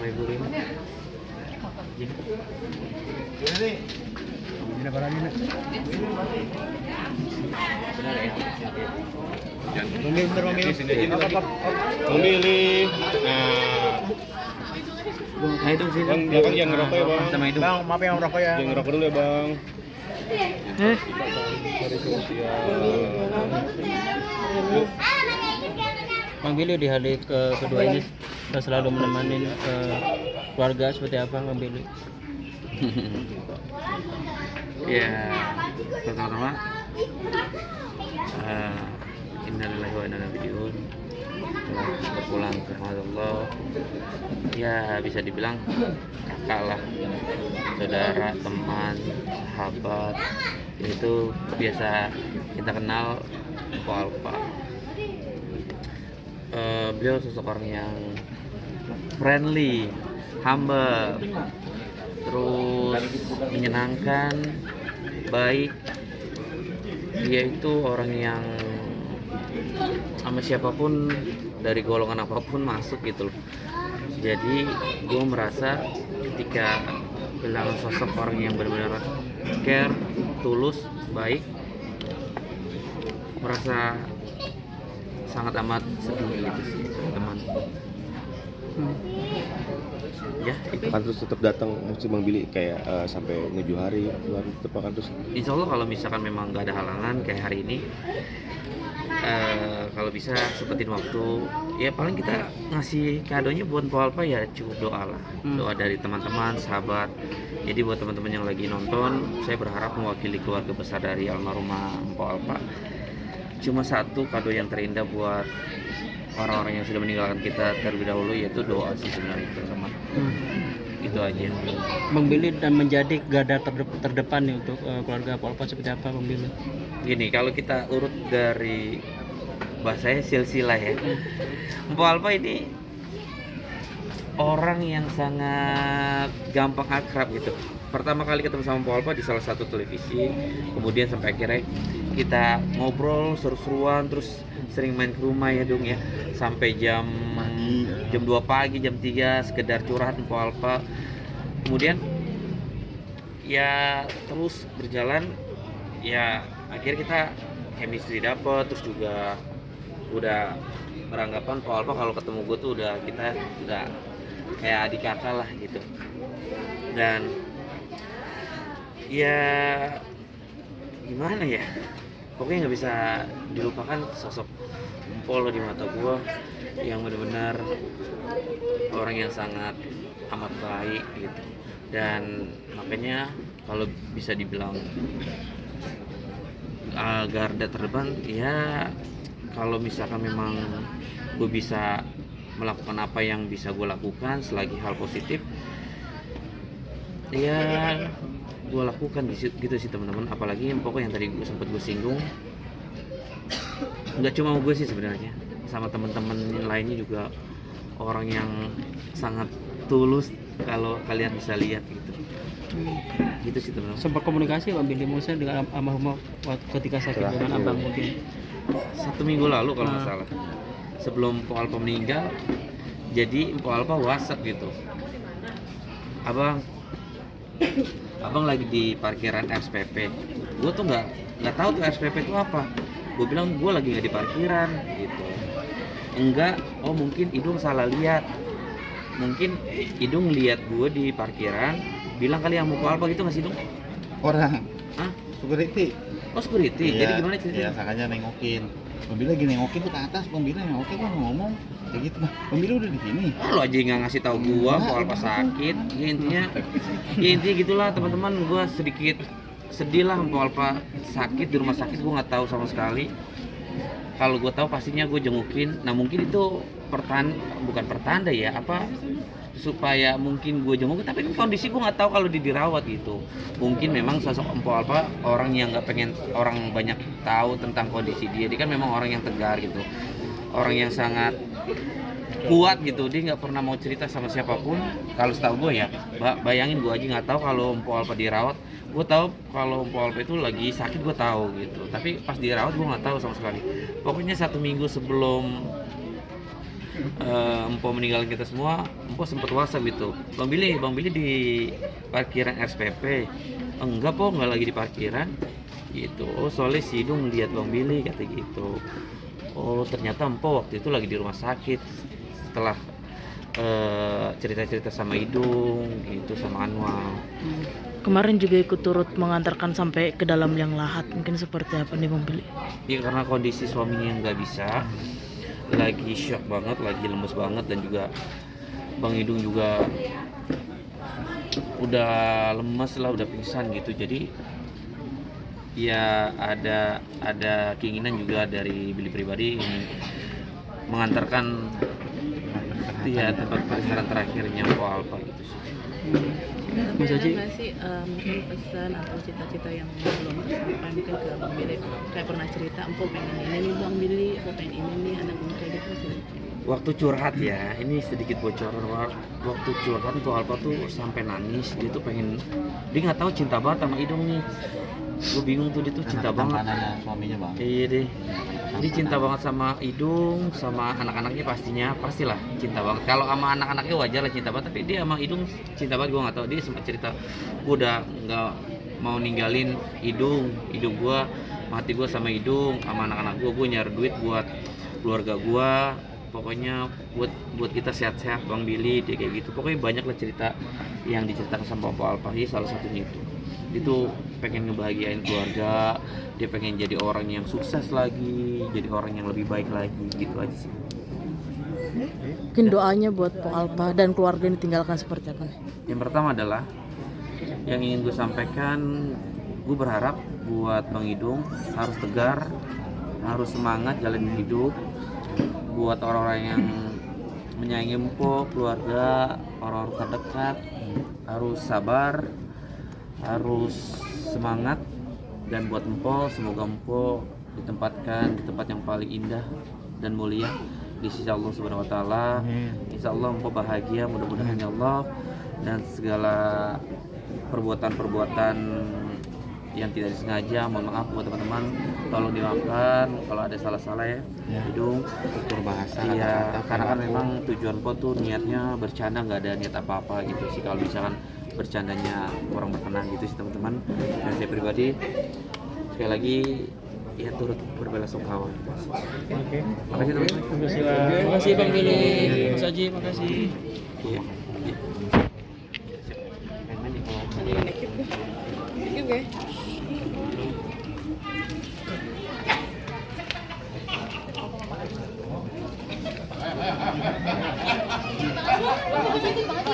2005. Ini benar ini. Benar ya? Memilih Sini aja. apa? Memilih. Nah itu sih. Bang, belakang jangan ngerokok ya, Bang. Sama itu. Bang, maaf yang ngerokok ya. Jangan ngerokok dulu ya, Bang. Bang Billy di hari kedua ini selalu menemani keluarga seperti apa Bang Billy? Ya, pertama-tama innalillahi wa inna ilaihi raji'un, telah berpulang ke Allah. Ya bisa dibilang kakak lah, saudara, teman, sahabat, itu biasa kita kenal Mpo Alpa. Beliau sosok orang yang friendly, humble, terus menyenangkan, baik. Dia itu orang yang sama siapapun dari golongan apapun masuk gitu loh. Jadi gue merasa ketika kehilangan sosok orang yang benar-benar care, tulus, baik, merasa sangat amat sedih gitu sih teman. Ya itu Akan terus tetap datang mesti Bang Billy kayak sampai 7 hari keluar tetap akan terus. Insya Allah kalau misalkan memang nggak ada halangan kayak hari ini, kalau bisa sempetin waktu, ya paling kita ngasih kadonya buat Mpo Alpa ya cukup doa lah, doa dari teman-teman, sahabat. Jadi buat teman-teman yang lagi nonton, saya berharap mewakili keluarga besar dari almarhumah Mpo Alpa, cuma satu kado yang terindah buat orang-orang yang sudah meninggalkan kita terlebih dahulu, yaitu doa sih sebenarnya teman-teman. Itu aja. Bang Billy dan menjadi garda terdepan nih untuk keluarga Mpo Alpa seperti apa Bang Billy? Gini, kalau kita urut dari bahasanya silsilah ya, Mpo Alpa ini orang yang sangat gampang akrab gitu. Pertama kali ketemu sama Mpo Alpa di salah satu televisi, kemudian sampai akhirnya kita ngobrol seru-seruan, terus sering main ke rumah ya dong ya, sampai jam 2 pagi, jam 3 sekedar curhat Mpo Alpa. Kemudian ya terus berjalan, ya akhirnya kita chemistry dapet, terus juga udah beranggapan Mpo Alpa kalau ketemu gue tuh kita udah kayak adik kakak lah gitu. Dan ya gimana ya, pokoknya nggak bisa dilupakan sosok Mpo di mata gue, yang benar-benar orang yang sangat amat baik gitu. Dan makanya kalau bisa dibilang garda terdepan, ya kalau misalkan memang gue bisa melakukan apa yang bisa gue lakukan selagi hal positif, ya gue lakukan gitu sih teman-teman. Apalagi pokoknya yang tadi sempat gue singgung, nggak cuma gue sih sebenarnya, sama teman-teman lainnya juga orang yang sangat tulus, kalau kalian bisa lihat gitu. Gitu sih teman-teman. Sempat komunikasi Bang Billy Musa dengan almarhum ketika sakit dengan abang mungkin? 1 minggu lalu kalau nggak salah, sebelum Mpo Alpa meninggal. Jadi Mpo Alpa WhatsApp gitu, abang lagi di parkiran SPP. Gue tuh nggak tahu tuh SPP itu apa. Gue bilang gue lagi nggak di parkiran gitu. Enggak, oh mungkin Idung salah lihat. Mungkin Idung lihat gue di parkiran, bilang kali yang Mpo Alpa gitu nggak sih Idung? Orang. Hah? Security. Oh security. Jadi gimana ceritanya? Iya, sakanya nengokin. Bang Billy lagi nengokin tuh ke atas, Bang Billy nengokin kan ngomong kayak gitu. Nah, Bang Billy udah di sini. Lo aja nggak ngasih tahu gua Mpo Alpa sakit. Ya intinya gitulah teman-teman. Gua sedikit sedih lah Mpo Alpa sakit di rumah sakit. Gua nggak tahu sama sekali. Kalau gua tahu pastinya gua jengukin. Nah mungkin itu bukan pertanda ya, apa supaya mungkin gue jenguk, tapi kondisi gue nggak tahu kalau dirawat gitu. Mungkin memang sosok Mpo Alpa orang yang nggak pengen orang banyak tahu tentang kondisi dia. Dia kan memang orang yang tegar gitu, orang yang sangat kuat gitu. Dia nggak pernah mau cerita sama siapapun. Kalau setahu gue ya, bayangin gue aja nggak tahu kalau Mpo Alpa dirawat. Gue tahu kalau Mpo Alpa itu lagi sakit, gue tahu gitu. Tapi pas dirawat gue nggak tahu sama sekali. Pokoknya 1 minggu sebelum Empo meninggalkan kita semua, Empo sempat WhatsApp gitu, Bang Billy di parkiran RSPP. Enggak po, nggak lagi di parkiran gitu. Oh soalnya si Idung lihat Bang Billy kata gitu. Oh ternyata Empo waktu itu lagi di rumah sakit setelah cerita-cerita sama Idung gitu, sama Anwar. Kemarin juga ikut turut mengantarkan sampai ke dalam liang lahat. Mungkin seperti apa nih Bang Billy? Ya karena kondisi suaminya yang nggak bisa, lagi shock banget, lagi lemes banget, dan juga Bang Idung juga udah lemes lah, udah pingsan gitu. Jadi ya ada keinginan juga dari Billy pribadi ingin mengantarkan ya tempat peristirahatan terakhirnya Po Alpa gitu sih. Tapi Mas ada Haji? nggak sih mungkin pesan atau cita-cita yang belum tersampai mungkin ke Bang Billy? Kayak pernah cerita, Empo pengen ini nih Bang Billy, Empo pengen ini nih, anak Empo kayak gitu sih. Waktu curhat ya, ini sedikit bocoran. Waktu curhat Po Alpa tuh sampai nangis, dia tuh pengen, dia nggak tahu cinta banget sama Idung nih. Gue bingung tuh, dia tuh cinta banget. Kanannya suaminya bang. Iya deh. Dia cinta banget sama Idung, sama anak-anaknya pastilah cinta banget. Kalau sama anak-anaknya wajar lah cinta banget, tapi dia sama Idung cinta banget. Gue nggak tahu, dia sempat cerita, gue udah nggak mau ninggalin Idung gue mati, gue sama Idung, sama anak-anak gue nyari duit buat keluarga gue. Pokoknya buat kita sehat-sehat Bang Billy, dia kayak gitu. Pokoknya banyak lah cerita yang diceritakan sama Po Alpa, salah satunya itu. Dia tuh pengen ngebahagiain keluarga, dia pengen jadi orang yang sukses lagi, jadi orang yang lebih baik lagi, gitu aja sih. Mungkin doanya buat Po Alpa dan keluarga yang ditinggalkan seperti apa nih? Yang pertama adalah yang ingin gue sampaikan, gue berharap buat Bang Idung harus tegar, harus semangat jalanin hidup. Buat orang-orang yang menyayangi Empo, keluarga, orang-orang terdekat, harus sabar, harus semangat. Dan buat Empo, semoga Empo ditempatkan di tempat yang paling indah dan mulia di sisi Allah Subhanahu wa taala. Insya Allah Empo bahagia, mudah-mudahan ya Allah. Dan segala perbuatan-perbuatan yang tidak disengaja, mohon maaf buat teman-teman, tolong dimaafkan kalau ada salah-salah ya. Hidung Tutur bahasa. iya, kata-kata, karena kan perilaku. memang tujuan Po tuh niatnya bercanda, nggak ada niat apa-apa gitu sih. Kalau misalkan bercandanya kurang berkenan gitu sih teman-teman. Dan saya pribadi sekali lagi ya turut berbelasungkawa. Oke. Makasih teman-teman. Terima kasih Bang Billy, Mas Haji, makasih. Iya. Iya. Main-main nih kalau Ada yang dikit deh. Dikit ya? Itu banget